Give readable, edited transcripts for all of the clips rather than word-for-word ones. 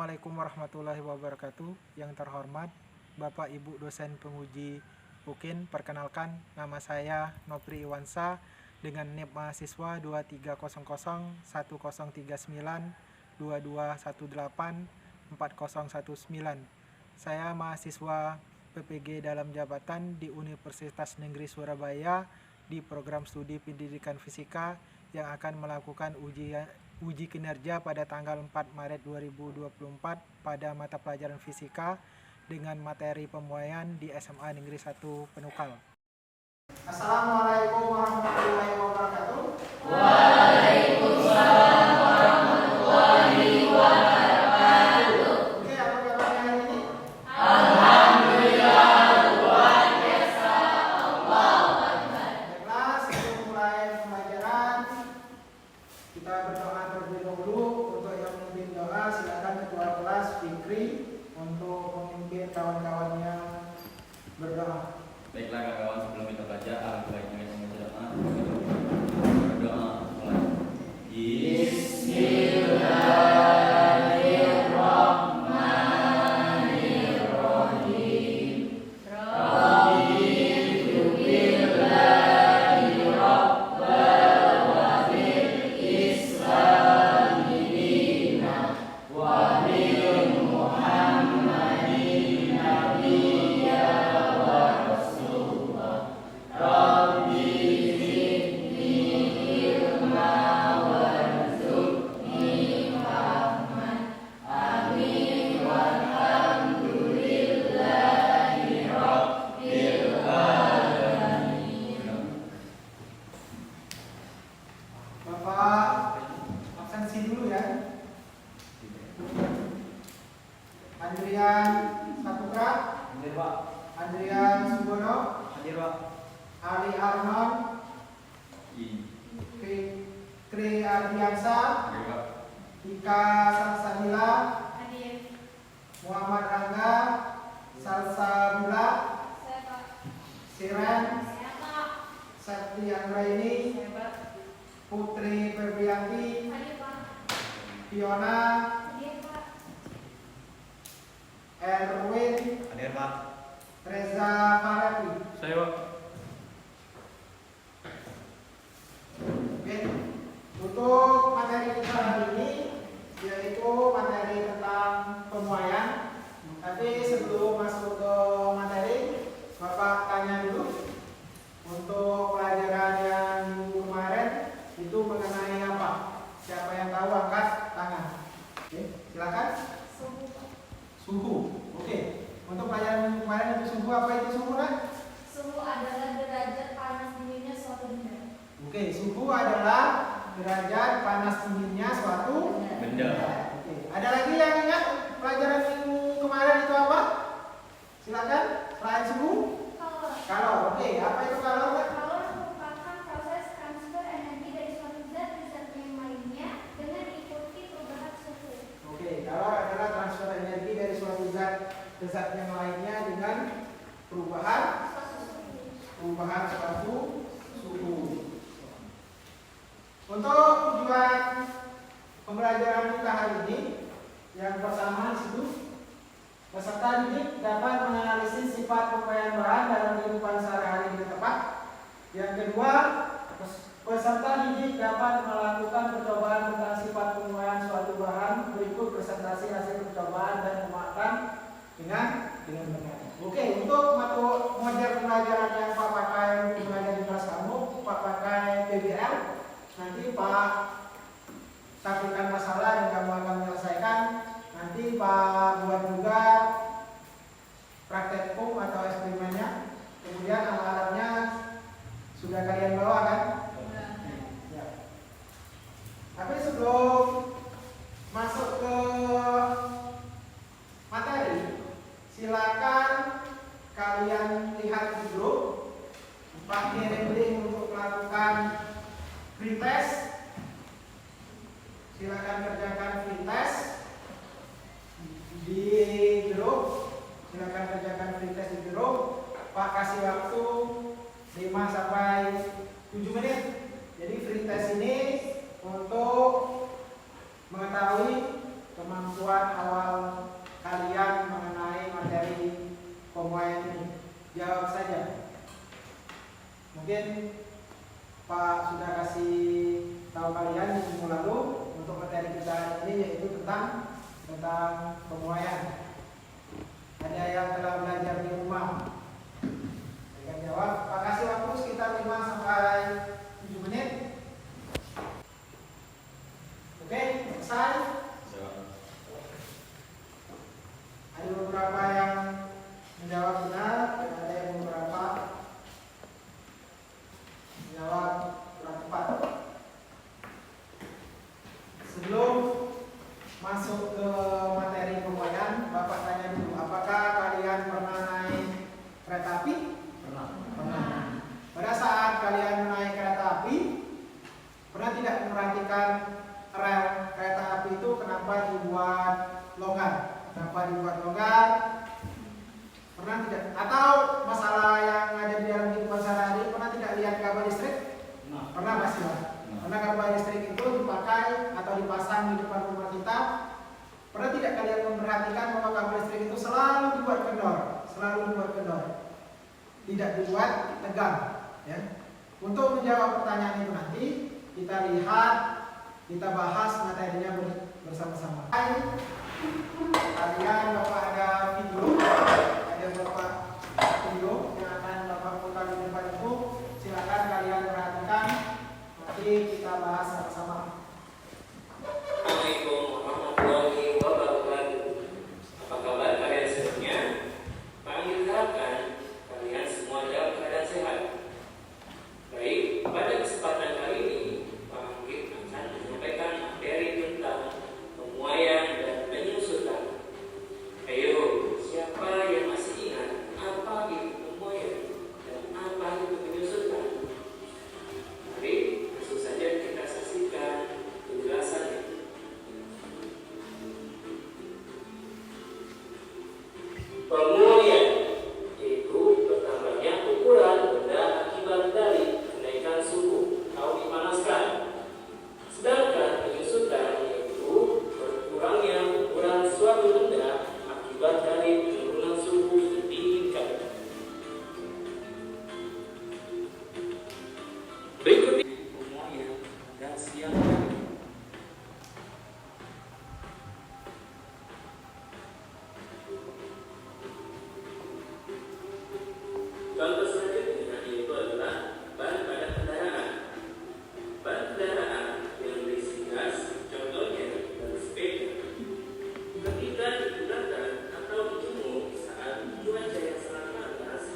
Assalamualaikum warahmatullahi wabarakatuh. Yang terhormat Bapak Ibu dosen penguji UKIN, perkenalkan nama saya Nopri Iwansa dengan NIP mahasiswa 2301113922184019. Saya mahasiswa PPG dalam jabatan di Universitas Negeri Surabaya di program studi pendidikan fisika yang akan melakukan uji kinerja pada tanggal 4 Maret 2024 pada mata pelajaran fisika dengan materi pemuaian di SMA Negeri 1 Penukal. Assalamualaikum warahmatullahi wabarakatuh. Waalaikumsalam warahmatullahi wabarakatuh. Oke, apa kabarnya hari ini? Alhamdulillah, luar biasa. Allahu Akbar. Baiklah, sebelum mulai pembelajaran, kita berdoa terlebih dahulu. Untuk yang memimpin doa, silakan ketua kelas Fikri untuk memimpin kawan-kawannya berdoa. Baiklah kawan-kawan, sebelum kita baca, alhamdulillah kita membaca doa. Berdoa mulai. Bismillahirrahmanirrahim. Raditu billahi rabban wa bil islami dinan wa bil Muhammadin nabiyya wa rasulah. Rabbi zidni ilma warzuqni fahman. Amin walhamdulillahi rabbil alamin. Bapak absensi dulu ya. Andrian Saputra, Hadir Pak. Andrian Subono, Hadir Pak. Ali Arnon, Kri Ardiansa, Hadir Pak. Ika Salsabila, Muhammad Rangga, Salsabila, Siren, Septi Anggraini, Putri Febrianti, Fiona, Erwin, Hadir Pak. Reza Farabi. Saya Pak. Oke, untuk materi kita hari ini yaitu materi tentang pemuaian. Tapi sebelum masuk ke materi, Bapak tanya dulu untuk pelajaran yang minggu kemarin itu mengenai apa? Siapa yang tahu angkat tangan. Oke, silakan. Suhu. Oke. Untuk pelajaran minggu kemarin itu suhu, apa itu suhu, Nak? Suhu adalah derajat panas dinginnya suatu benda. Oke, suhu adalah derajat panas dinginnya suatu Benda. Oke. Ada lagi yang ingat pelajaran minggu kemarin itu apa? Silakan. Selain suhu, kalor. Oke, apa itu kalor, Pak? Kalor merupakan proses transfer energi dari suatu zat ke zat yang lainnya dengan diikuti perubahan suhu. Oke, kalor adalah transfer energi dari suatu zat ke zat yang lainnya dengan perubahan suatu suhu. Untuk tujuan pembelajaran kita hari ini, yang pertama di situ peserta didik dapat menganalisis sifat pemakaian bahan dalam kehidupan sehari-hari di tempat. Yang kedua, peserta didik dapat melakukan percobaan tentang sifat pemakaian suatu bahan. Berikut presentasi hasil percobaan dan pemakaian dengan benar. Oke, untuk model pembelajaran yang Pak pakai untuk belajar di kelas kamu, Pak pakai PBL. Nanti Pak tampilkan masalah yang kamu akan menyelesaikan. Nanti Pak buat juga praktekum atau eksperimennya. Kemudian alat-alatnya sudah kalian bawa kan? Ya. Tapi sebelum masuk ke materi, silakan kalian lihat di grup. Pak kirim link untuk melakukan free test. Silakan kerjakan free test di soal kalian mengenai materi pemuaian ini? Jawab saja. Mungkin Pak sudah kasih tahu kalian di minggu lalu untuk materi kita hari ini, yaitu tentang pemuaian. Ada yang telah belajar di rumah? Saya akan jawab. Pak kasih waktu sekitar 5 sampai 7 menit. Oke, selesai. Ada beberapa yang menjawab benar dan ada yang beberapa menjawab kurang tepat. Sebelum masuk ke materi pemuaian, Bapak tanya dulu, apakah kalian pernah naik kereta api? Pernah. Pada saat kalian naik kereta api, pernah tidak memperhatikan rel kereta api itu kenapa dibuat longgar? Kenapa dibuat longgar? Pernah tidak? Atau masalah yang ada di dalam kehidupan sehari-hari, pernah tidak lihat kabel listrik? Pernah pasti lah. Karena kabel listrik itu dipakai atau dipasang di depan rumah kita. Pernah tidak kalian memperhatikan bahwa kabel listrik itu selalu dibuat kendor, tidak dibuat tegang, ya. Untuk menjawab pertanyaan itu nanti kita lihat, kita bahas materinya bersama-sama. Kalian Bapak ada video yang akan Bapak putar di depan itu. Silakan kalian perhatikan. Nanti kita bahas sama-sama. Assalamualaikum warahmatullahi wabarakatuh. Apa kabar kalian semuanya? Kami harapkan kalian semua dalam keadaan sehat. Baik, pada kesempatan kali ini Pak Anggit akan menyampaikan materi tentang pemuaian dan penyusutan. Ayo, siapa yang masih ingat apa itu pemuaian dan apa itu penyusutan? Mari langsung saja kita saksikan penjelasannya. Pemuaian yaitu bertambahnya ukuran benda akibat dari kenaikan suhu atau dipanaskan. Sedangkan penyusutan yaitu berkurangnya ukuran suatu benda akibat dari penurunan suhu yang diinginkan. Berikut ini pemuaian dan siang hari. Contoh selanjutnya yaitu adalah ban pada kendaraan. Ban kendaraan yang berisi gas, contohnya ban sepeda. Ketika digunakan atau dijemur saat cuaca yang sangat panas,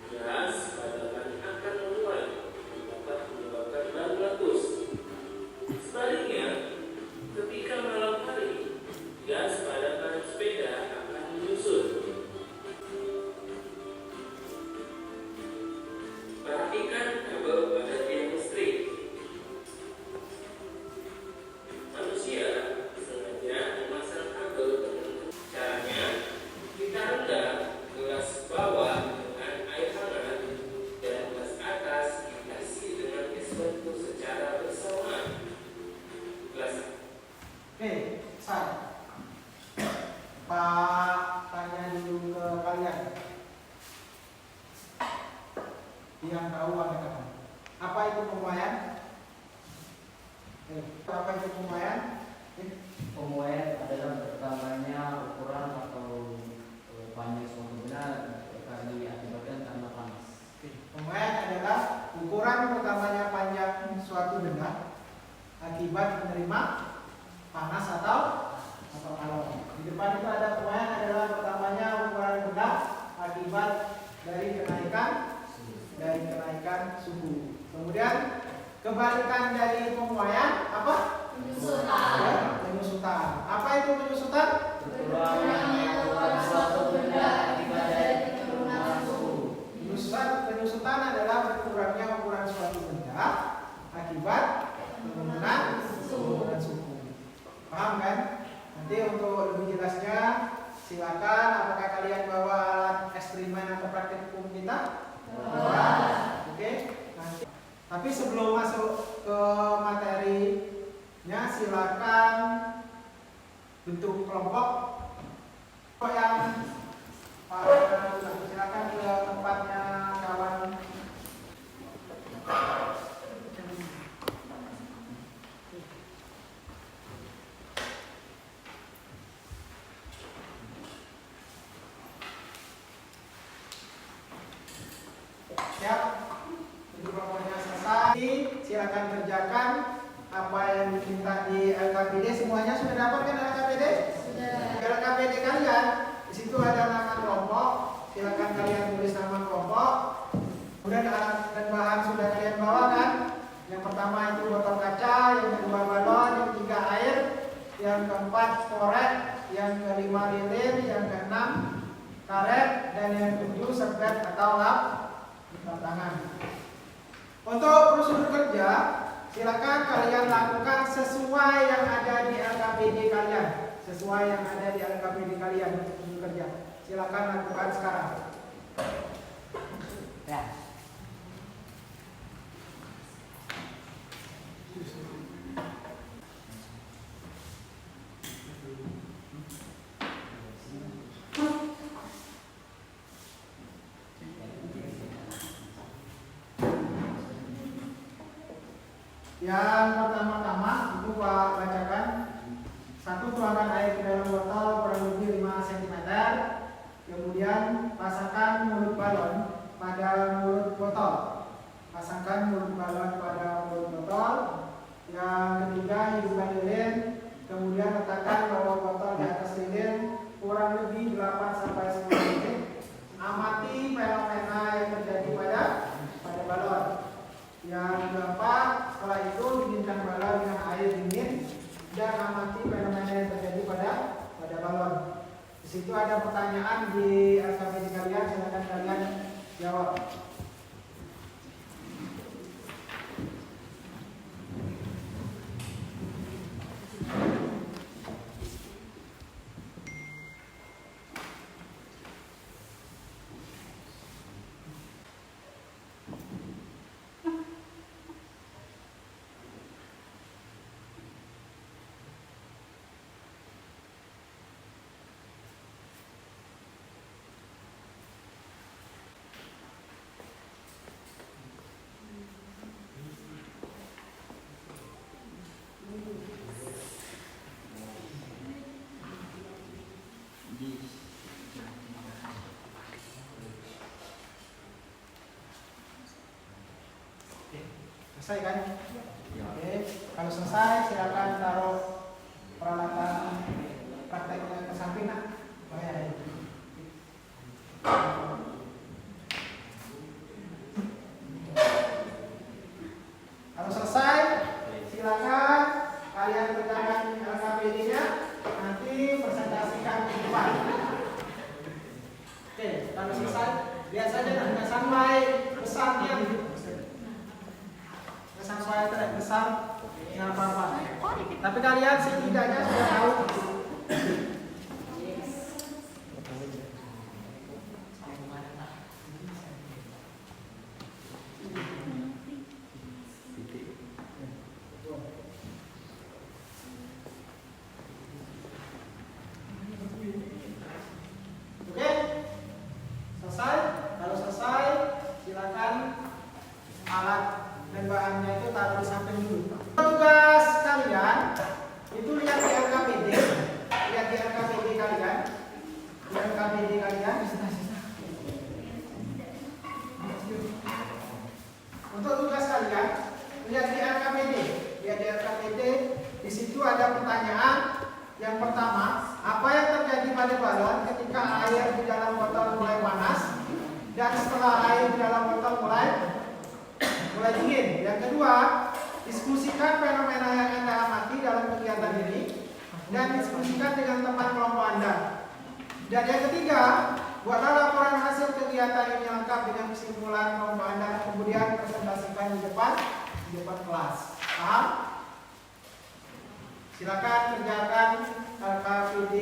gas pada ban akan meluap, dapat menyebabkan ban meletus. Sebaliknya, ketika malam hari, gas pada ban sepeda akan menyusut. Perhatikan kabel pada tiang listrik. Manusia sengaja memasang kabel dengan caranya kita rendam gelas bawah dengan air hangat dan gelas atas diisi dengan es batu secara bersamaan. Gelas Oke, saya Pak tanya dulu ke kalian yang tahu katakan, apa itu pemuaian? Apa itu pemuaian? Pemuaian adalah bertambahnya ukuran atau panjang suatu benda karena diakibatkan karena panas. Pemuaian adalah ukuran bertambahnya panjang suatu benda akibat menerima panas atau kalori. Di depan itu ada pemuaian adalah bertambahnya ukuran benda akibat dari kenaikan suhu. Kemudian kebalikan dari pemuaian apa? Penyusutan. Apa itu penyusutan? Berkurangnya ukuran suatu benda akibat dari penurunan suhu. Penyusutan adalah berkurangnya ukuran suatu benda akibat penurunan suhu. Paham kan? Nanti untuk lebih jelasnya silakan, apakah kalian bawa alat eksperimen atau praktikum kita? Oke. Nanti. Tapi sebelum masuk ke materinya, silakan bentuk kelompok silakan kalian tulis nama kelompok. Kemudian alat dan bahan sudah kalian bawa kan? Yang pertama itu botol kaca, yang kedua balon, yang ketiga air, yang keempat korek, yang kelima lilin, yang keenam karet, dan yang ketujuh serbet atau lap tangan. Untuk prosedur kerja, silakan kalian lakukan sesuai yang ada di LKPD kalian. Sesuai yang ada di LKPD kalian untuk prosedur kerja. Silakan lakukan sekarang. Ya. Yang pertama-tama itu Pak bacakan. Satu, tuangkan air ke dalam botol kurang lebih 5 cm. Kemudian pasangkan mulut balon pada mulut botol. Pasangkan mulut balon pada mulut botol. Yang ketiga, hidupkan lilin. Kemudian letakkan bawah botol di atas lilin kurang lebih 8-10 menit. Amati fenomena yang terjadi pada balon. Yang keempat, setelah itu dinginkan balon dengan air dingin dan amati fenomena yang terjadi pada balon. Di situ ada pertanyaan di LKPD kalian, silakan kalian jawab. Selesai kan? Oke, kalau selesai silakan taruh peralatan prakteknya ke samping nak. Kalau selesai silakan kalian kerjakan LKPD-nya, nanti presentasikan di depan. Oke, kalau selesai lihat saja nanti sampai besarnya. Sampai besar nggak apa-apa. Tapi kalian setidaknya sudah tahu. Oke, selesai. Kalau selesai, silakan alat dan bahannya itu taruh di samping dulu. Tugas kalian itu lihat di LKPD, kalian, di LKPD kalian. Untuk tugas kalian lihat di LKPD, di situ ada pertanyaan. Yang pertama, apa yang terjadi pada balon ketika air di dalam botol mulai panas dan setelah air di dalam botol mulai dingin. Yang kedua, diskusikan fenomena yang Anda amati dalam kegiatan ini dan diskusikan dengan teman kelompok Anda. Dan yang ketiga, buatlah laporan hasil kegiatan ini lengkap dengan kesimpulan kelompok Anda, kemudian presentasikan di depan kelas. Paham? Silakan kerjakan LKPD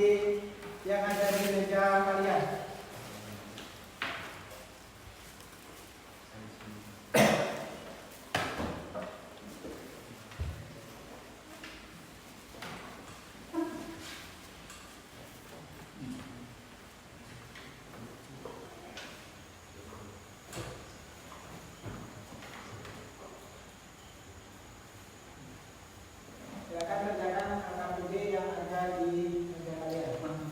yang ada di meja kalian. Silakan kerjakan LKPD yang ada di meja kalian.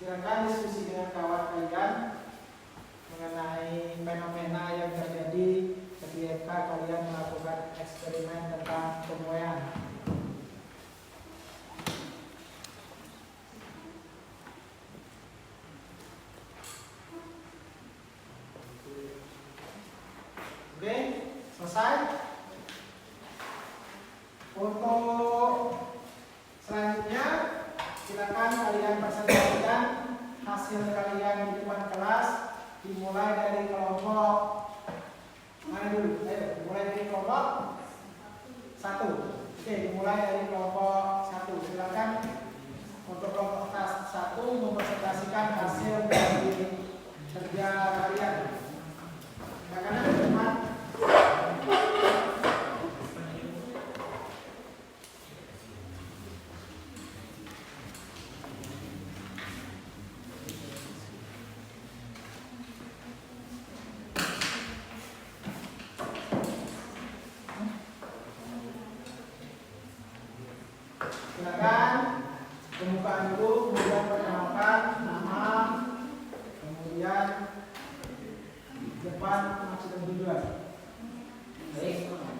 Silakan diskusi dengan kawan kalian mengenai fenomena yang terjadi ketika kalian melakukan eksperimen tentang pemuaian. Oke, selesai. Untuk selanjutnya, silakan kalian presentasikan hasil kalian di depan kelas, dimulai dari kelompok mana dulu? Ayo, dimulai dari kelompok 1. Oke, dimulai dari kelompok 1. Silakan untuk kelompok 1 mempresentasikan hasil dari kerja kalian. Silakan teman-teman. Silakan pembukaan dulu, kemudian perkenalkan nama, kemudian depan maksud dan tujuan. Baik.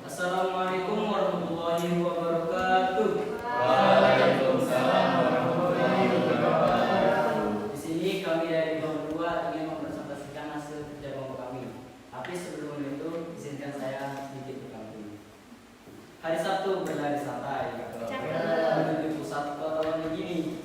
Assalamualaikum warahmatullahi wabarakatuh. Waalaikumsalam warahmatullahi wabarakatuh. Di sini kami dari kelompok 2 ingin mempresentasikan hasil kerja kelompok kami. Tapi sebelum itu izinkan saya sedikit berkata dulu. Hari Sabtu berlari santai. Menuju pusat kota begini.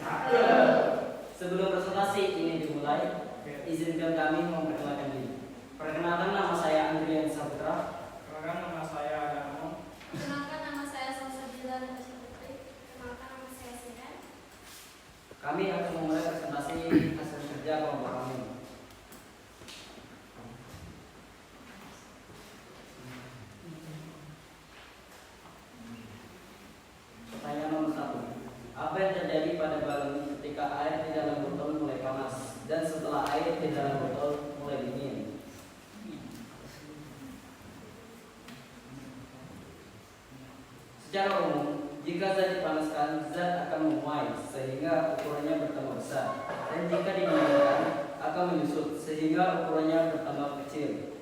Sebelum presentasi ini dimulai, izinkan kami memperkenalkan diri. Perkenalkan, nama saya Andrian Saputra. Perkenalkan, nama saya Adamo. Perkenalkan, nama saya Salsabila Natasha Putri. Perkenalkan, nama saya Sinan. Kami akan memulai presentasi hasil kerja kelompok kami. Pertanyaan nomor 1. Apa yang terjadi pada balon ketika air di dalam botol mulai panas dan setelah air di dalam botol mulai dingin? Secara umum, jika zat dipanaskan, zat akan memuai sehingga ukurannya bertambah besar, dan jika didinginkan akan menyusut sehingga ukurannya bertambah kecil.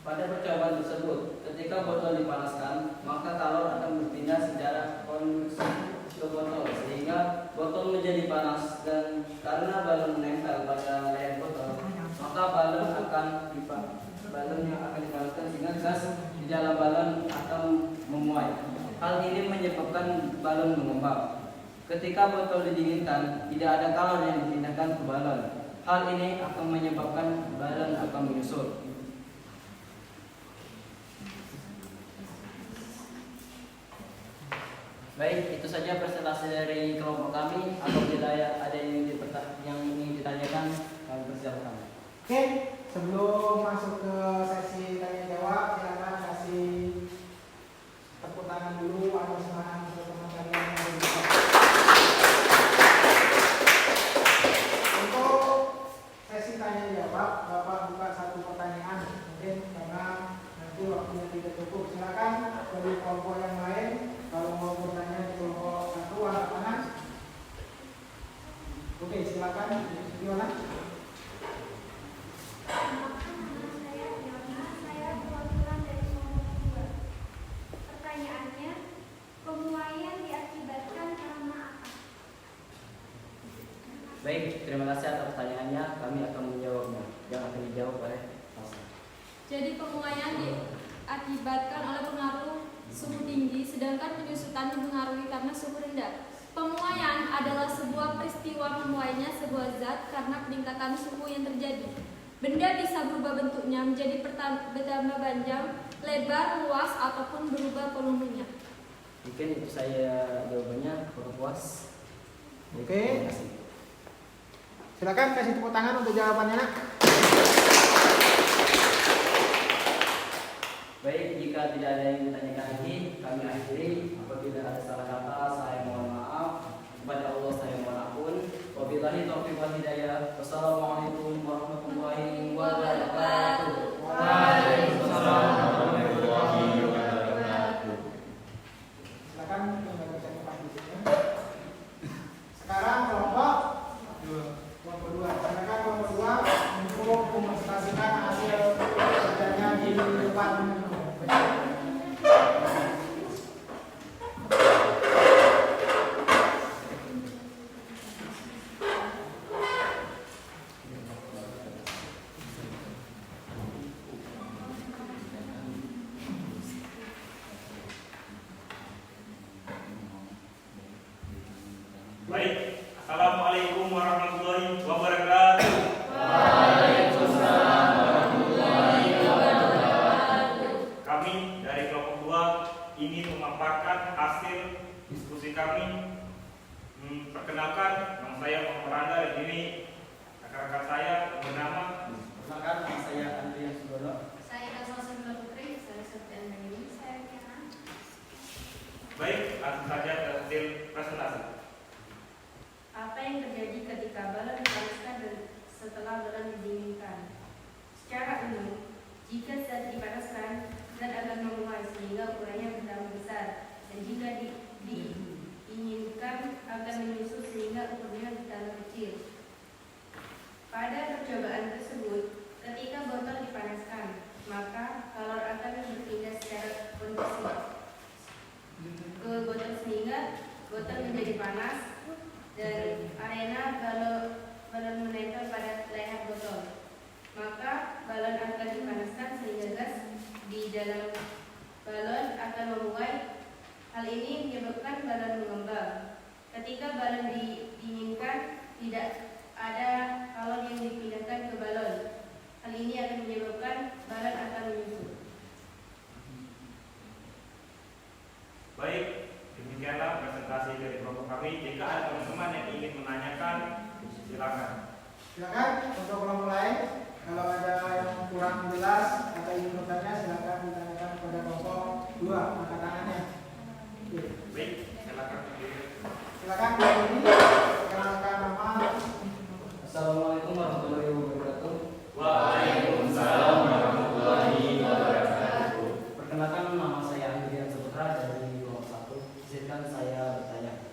Pada percobaan tersebut, ketika botol dipanaskan, maka kalor akan berpindah secara konveksi ke botol sehingga botol menjadi panas, dan karena balon menempel pada leher botol, maka balon yang akan dipanaskan sehingga gas di dalam balon akan memuai. Hal ini menyebabkan balon mengembang. Ketika botol didinginkan, tidak ada kalor yang dipindahkan ke balon. Hal ini akan menyebabkan balon akan menyusut. Baik, itu saja presentasi dari kelompok kami. Apabila ada yang ingin ditanyakan, kami persilakan. Oke, sebelum masuk ke sesi tanya jawab, silakan kasih tepuk tangan dulu atau semangat untuk teman kalian yang ada di sini. Untuk sesi tanya jawab, Bapak buka satu pertanyaan, mungkin karena nanti waktunya tidak cukup. Silakan dari kelompok yang lain. Kalau mau bertanya di kelompok 1, angkat tangan. Oke, silakan. Gimana? Nama saya Fiona, saya perwakilan dari kelompok 2. Pertanyaannya, pemuaian diakibatkan karena apa? Baik, terima kasih atas pertanyaannya. Kami akan menjawabnya. Yang akan dijawab oleh Elsa. Jadi pemuaian diakibatkan oleh pengaruh suhu tinggi, sedangkan penyusutan dipengaruhi karena suhu rendah. Pemuaian adalah sebuah peristiwa memuainya sebuah zat karena peningkatan suhu yang terjadi. Benda bisa berubah bentuknya menjadi bertambah panjang, lebar, luas, ataupun berubah volumenya. Mungkin itu saya jawabannya, kurang puas. Oke. Terima kasih. Silakan kasih tepuk tangan untuk jawabannya, Nak. Baik, jika tidak ada yang ditanyakan lagi, kami akhiri. Apabila ada salah kata, saya mohon maaf. Kepada Allah saya mohon ampun. Wabillahi Wabillahi taufiq wal hidayah. Wassalamualaikum warahmatullahi wabarakatuh. Waalaikumsalam warahmatullahi wabarakatuh. Silakan kita baca kepanitiaan. Sekarang kelompok kedua. Silakan kelompok kedua untuk memasukkan hasil kerjanya di depan. Baik, Assalamualaikum warahmatullahi wabarakatuh. Waalaikumsalam warahmatullahi wabarakatuh. Kami dari kelompok 2 ingin memaparkan hasil diskusi kami. Perkenalkan, nama saya Muhammad Randa. Ini rekan-rekan saya yang bernama. Perkenalkan, nama saya Andrian Sudono. Saya Kasal Sembilan Putri, saya Septian Meni, saya Kiana. Baik, langsung saja ke hasil presentasi. Apa yang terjadi ketika balon dipanaskan dan setelah balon didinginkan? Secara umum, jika zat dipanaskan, zat akan menguap sehingga ukurannya bertambah besar, dan jika diinginkan akan menyusut sehingga ukurannya bertambah kecil. Pada percobaan tersebut, ketika botol dipanaskan, maka kalor akan berpindah secara konveksi ke botol sehingga botol menjadi panas dan arena balon menempel pada leher botol. Maka balon akan dipanaskan sehingga gas di dalam balon akan memuai. Hal ini menyebabkan balon mengembang. Ketika balon didinginkan, tidak ada kalor yang dipindahkan ke balon. Hal ini akan menyebabkan balon akan menyusut. Baik, demikianlah presentasi dari kelompok kami. Jika ada teman-teman yang ingin menanyakan, silakan. Silakan untuk kelompok lain. Kalau ada yang kurang jelas atau ingin bertanya, silakan ditanyakan kepada kelompok 2. Angkat tangannya. Oke. Baik, silakan. Silakan Bu ini perkenalkan nama. Assalamualaikum warahmatullahi wabarakatuh. Waalaikumsalam warahmatullahi wabarakatuh. Perkenalkan, nama saya Andrian Saputra dari kelompok 1. Izinkan saya bertanya.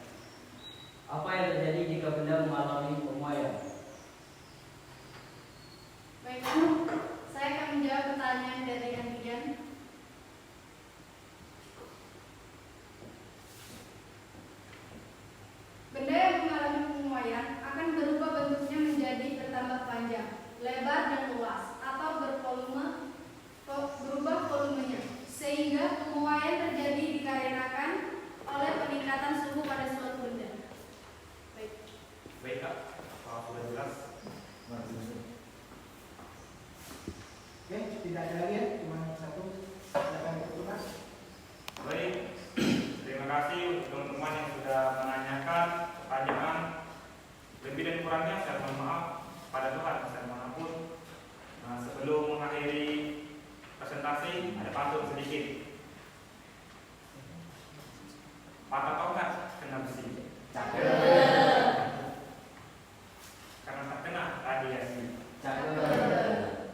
Apa yang terjadi jika benda mengalami pemuaian? Baiklah, saya akan menjawab pertanyaan dari Andrian. Benda yang mengalami pemuaian akan berubah bentuknya menjadi bertambah panjang, lebar dan luas, atau berubah volumenya, sehingga pemuaian terjadi dikarenakan oleh peningkatan suhu pada suatu benda. Baik, Kak. Kalau sudah jelas. Oke, tidak ada lagi ya, cuma satu. Silakan ditentukan. Baik, terima kasih untuk teman-teman yang sudah menanyakan pertanyaan. Lebih dan kurangnya saya mohon maaf pada Tuhan, saya mohon ampun. Nah, sebelum mengakhiri presentasi, ada pantun sedikit. Patah tongkat kena besi. Karena tak kena radiasi.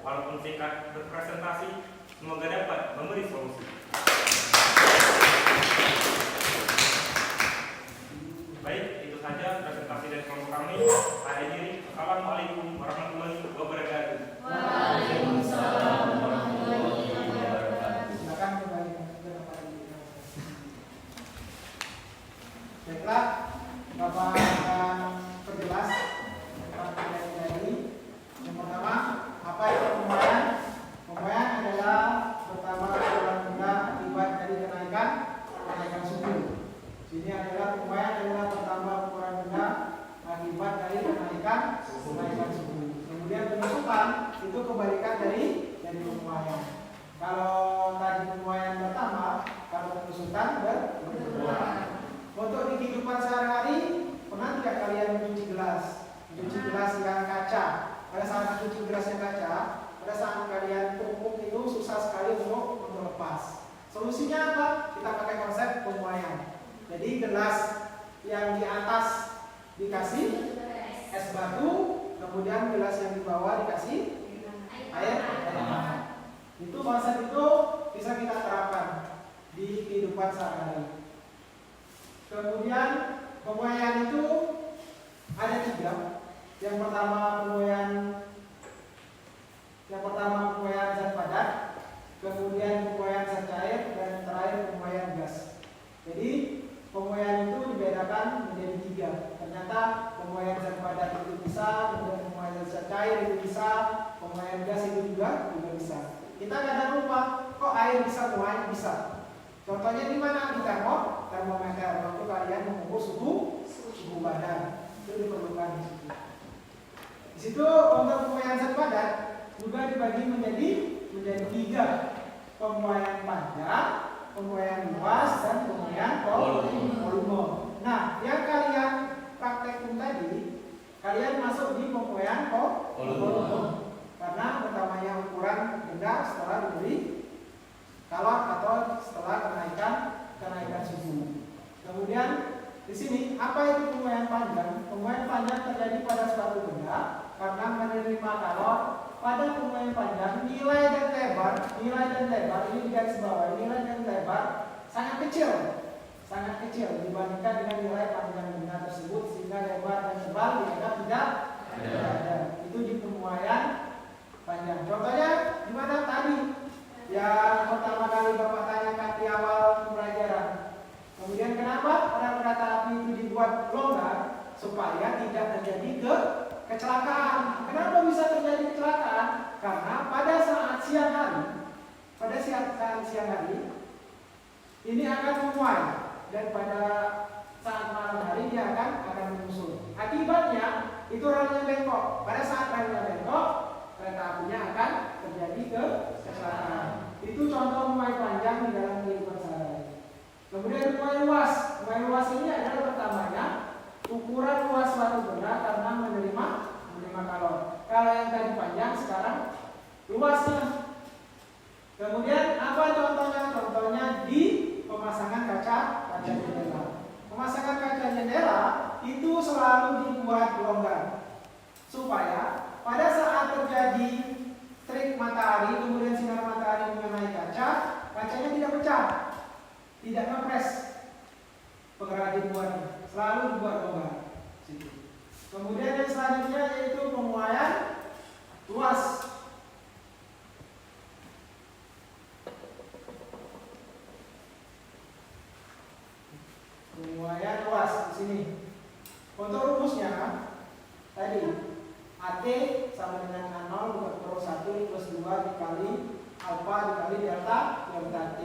Walaupun singkat berpresentasi, semoga dapat memberi solusi. Baik, itu saja presentasi dari kelompok kami. Saya diri. Assalamualaikum warahmatullahi wabarakatuh. Waalaikumsalam warahmatullahi wabarakatuh. Silakan kembali ke tempat ini. Baiklah, Bapak akan perjelas tentang materi. Yang pertama, apa itu pemuaian? Pemuaian adalah pertama ukuran benda akibat dari kenaikan suhu. Ini adalah pemuaian adalah pertama ukuran benda akibat dari kenaikan suhu. Kemudian penyusutan itu kebalikan dari pemuaian. Kalau tadi pemuaian pertama, kalau penyusutan berkurang. Untuk di kehidupan sehari-hari, pernah tidak kalian mencuci gelas? Mencuci gelas yang kaca. Pada saat mencuci gelas yang kaca, pada saat kalian tumpuk itu susah sekali untuk melepas. Solusinya apa? Kita pakai konsep pemuaian. Jadi gelas yang di atas dikasih es batu. satu, kemudian gelas yang di bawah dikasih air hangat. Itu konsep itu bisa kita terapkan di kehidupan sehari-hari. Kemudian pemuaian itu ada 3. Yang pertama pemuaian zat padat, kemudian pemuaian zat cair, dan terakhir pemuaian gas. Jadi pemuaian itu dibedakan menjadi 3. Ternyata pemuaian zat padat itu bisa, kemudian pemuaian zat cair itu bisa, pemuaian gas itu juga bisa. Kita kadang lupa, kok air bisa muai? Bisa. Contohnya di mana? Di termometer. Waktu kalian mengukur suhu badan, itu diperlukan di situ. Di situ untuk pemuaian zat padat juga dibagi menjadi 3. Pemuaian panjang, pemuaian luas, dan pemuaian volume. Nah, yang kalian praktekin tadi, kalian masuk di pemuaian volume. Karena utamanya ukuran benda setelah diberi kalor atau setelah kenaikan suhu. Kemudian di sini apa itu pemuaian panjang? Pemuaian panjang terjadi pada suatu benda karena menerima kalor. Pada pemuaian panjang nilai dan lebar ini di garis bawah, nilai dan lebar sangat kecil dibandingkan dengan nilai panjang benda tersebut, sehingga lebar dan tebal dianggap tidak ada. Itu di pemuaian panjang. Contohnya di mana tadi yang pertama kali Bapak tanyakan di awal pembelajaran. Kemudian kenapa pada kereta api itu dibuat longgar? Supaya tidak terjadi kecelakaan. Kenapa bisa terjadi kecelakaan? Karena pada saat siang hari ini akan memuai, dan pada saat malam hari dia akan menyusul. Akibatnya itu relnya bengkok. Pada saat relnya bengkok, kereta apinya akan terjadi kecelakaan. Itu contoh pemuai panjang di dalam kehidupan sehari-hari. Kemudian pemuai luas. Pemuai luas ini adalah pertamanya ukuran luas suatu benda karena menerima kalor. Kalau yang tadi panjang, sekarang luasnya. Kemudian apa contohnya? Contohnya di pemasangan kaca jendela. Pemasangan kaca jendela itu selalu dibuat longgar supaya pada saat terjadi terik matahari, kemudian sinar matahari mengenai kacanya tidak pecah, tidak ngepres. Pengrajin buatnya selalu dibuat longgar. Kemudian yang selanjutnya yaitu pemuaian luas. Pemuaian luas di sini. Untuk rumusnya tadi AT sama dengan A0 + 1 + 2 dikali alfa dikali delta T.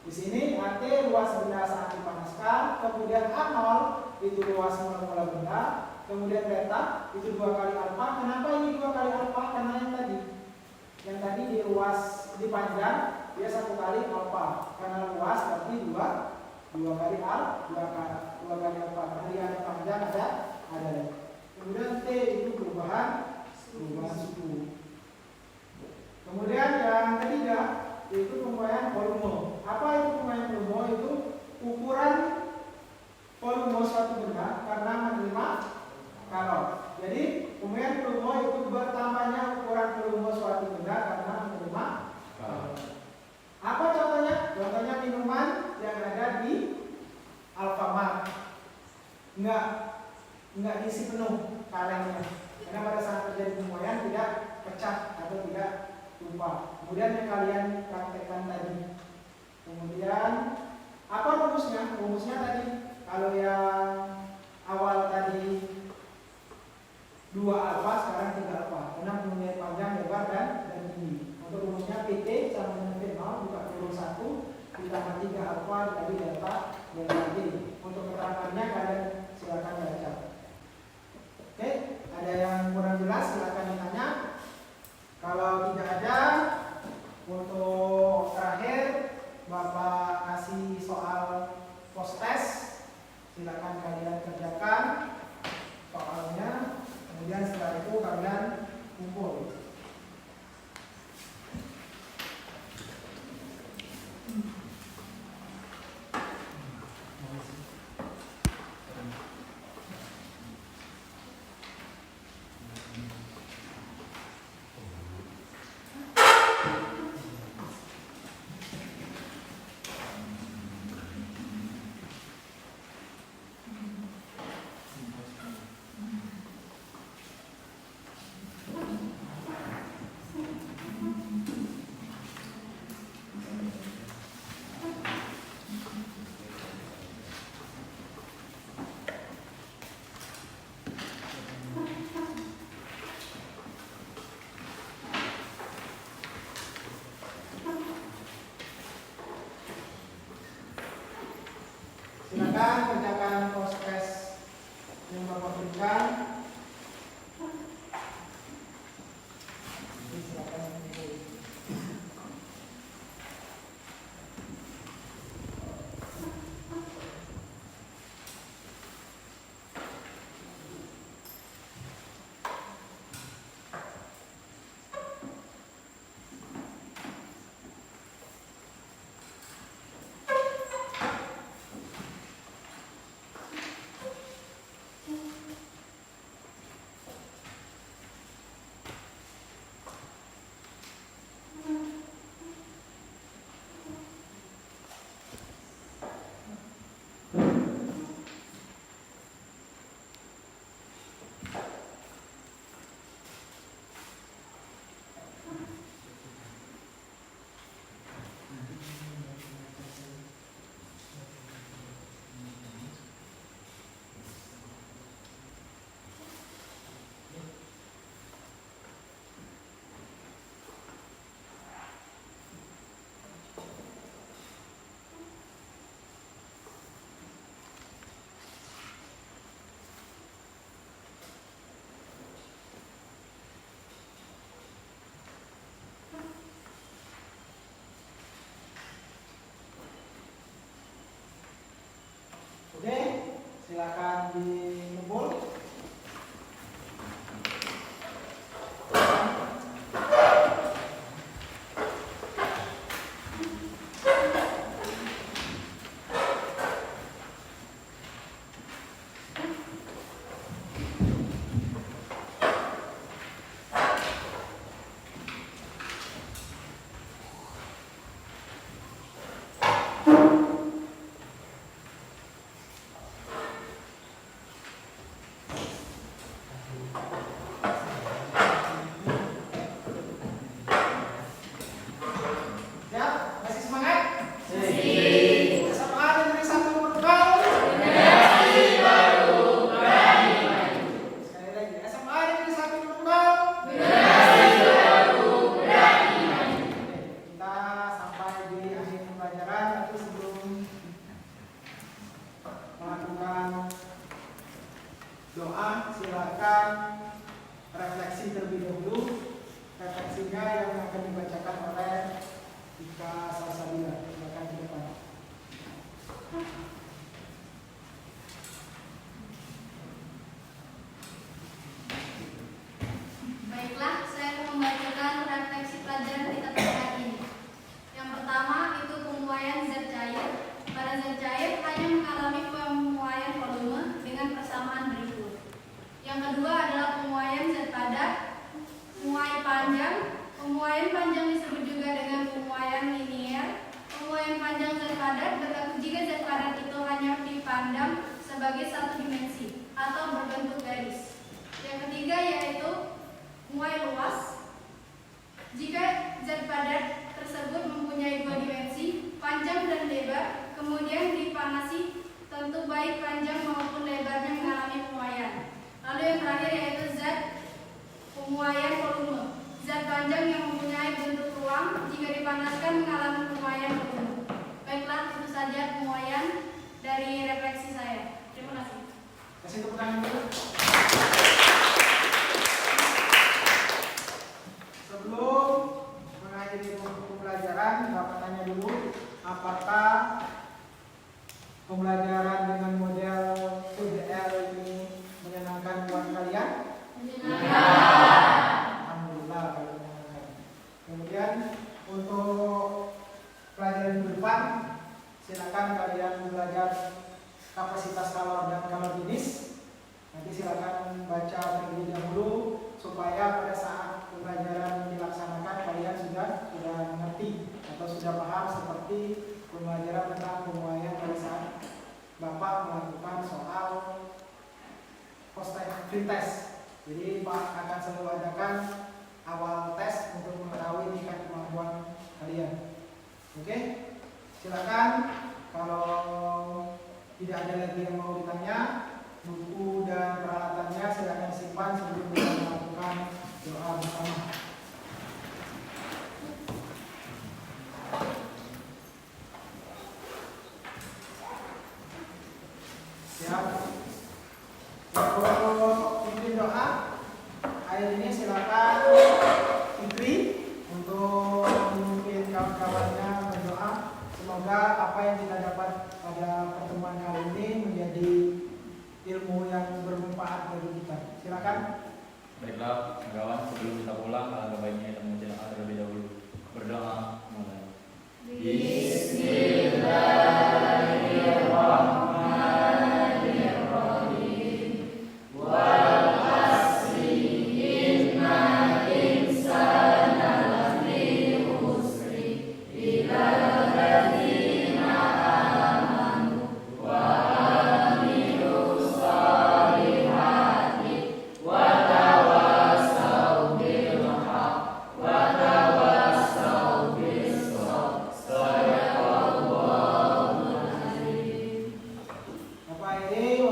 Di sini AT luas benda saat dipanaskan, kemudian A0 itu luas molekul benda, kemudian delta itu 2 kali alfa. Kenapa ini 2 kali alfa? Karena yang tadi di luas di panjang dia 1 kali alfa. Karena luas berarti 2 kali alfa. Karena dia ada panjang ada. Kemudian T itu perubahan suhu. Kemudian yang ketiga yaitu pemuaian volume. Apa itu pemuaian volume? Itu ukuran volume suatu benda karena menerima kalor. Jadi pemuaian volume itu bertambahnya ukuran volume suatu benda karena menerima kalor. Apa contohnya? Contohnya minuman yang ada di Alfamart enggak diisi penuh kalengnya, karena pada saat terjadi pemuaian tidak pecah atau tidak tumpah. Kemudian yang kalian praktekkan tadi. Kemudian apa rumusnya? Rumusnya tadi kalau yang awal tadi 2 alfa, sekarang 3 alfa karena mempunyai panjang, lebar, dan tinggi. Untuk rumusnya PT sama dengan P0 buka kurung 1 ditambah 3 alfa dikali delta T. Untuk keterangannya kalian silakan baca. Oke, ada yang kurang jelas silakan ditanya. Kalau tidak ada, untuk terakhir Bapak kasih soal post test. Silakan kalian kerjakan soalnya. Kemudian setelah itu kalian kumpul. Silakan dikumpul. Siap? Masih semangat? SMA Negeri 1 Portugal. Sekali lagi, SMA Negeri 1 Portugal. Kita sampai di akhir pembelajaran, tapi sebelum melakukan doa, silakan refleksi terlebih dahulu. Refleksinya yang akan dibacakan oleh Ika Salsabila. Silakan ke depan. Baiklah, saya akan membacakan refleksi pelajaran kita pada hari ini. Yang pertama itu pemuaian zat cair. Pada zat cair hanya mengalami pemuaian volume dengan persamaan berikut. Yang kedua adalah pemuaian zat padat, muai panjang. Pemuaian panjang disebut juga dengan pemuaian linier. Pemuaian panjang zat padat berlaku jika zat padat itu hanya dipandang sebagai satu dimensi atau berbentuk garis. Yang ketiga yaitu muai luas. Jika zat padat tersebut mempunyai dua dimensi, panjang dan lebar, kemudian dipanasi, tentu baik panjang maupun lebarnya mengalami pemuaian. Lalu yang terakhir yaitu zat pemuaian volume. Zat panjang yang mempunyai bentuk ruang jika dipanaskan mengalami pemuaian volume. Baiklah, itu saja pemuaian dari refleksi saya. Terima kasih. Kasih tepuk tangan dulu. Sebelum mengakhiri pembelajaran, Bapak tanya dulu, apakah pembelajaran dengan model PBL ini menyenangkan buat kalian? Alhamdulillah kalau menyenangkan. Kemudian untuk pelajaran ke depan, silakan kalian belajar kapasitas kalor dan kalorinis. Nanti silakan baca terlebih dahulu supaya pada saat pembelajaran dilaksanakan kalian sudah mengerti atau sudah paham seperti pembelajaran tentang pemuaian pada saat Bapak melakukan soal free test. Jadi Pak akan selalu adakan awal tes untuk mengetahui tingkat kemampuan kalian. Oke? Silakan kalau tidak ada lagi yang mau ditanya, buku dan peralatannya silakan simpan sebelum kita melakukan doa bersama. Siap. Untuk pimpin doa, hari ini silakan Fitri untuk memimpin kawan-kawannya berdoa. Semoga apa yang kita dapat pada pertemuan kali ini menjadi ilmu yang bermanfaat bagi kita. Silakan. Baiklah, kawan, sebelum kita pulang, alangkah baiknya kita membaca doa terlebih dahulu. Berdoa mulai. Bapak ini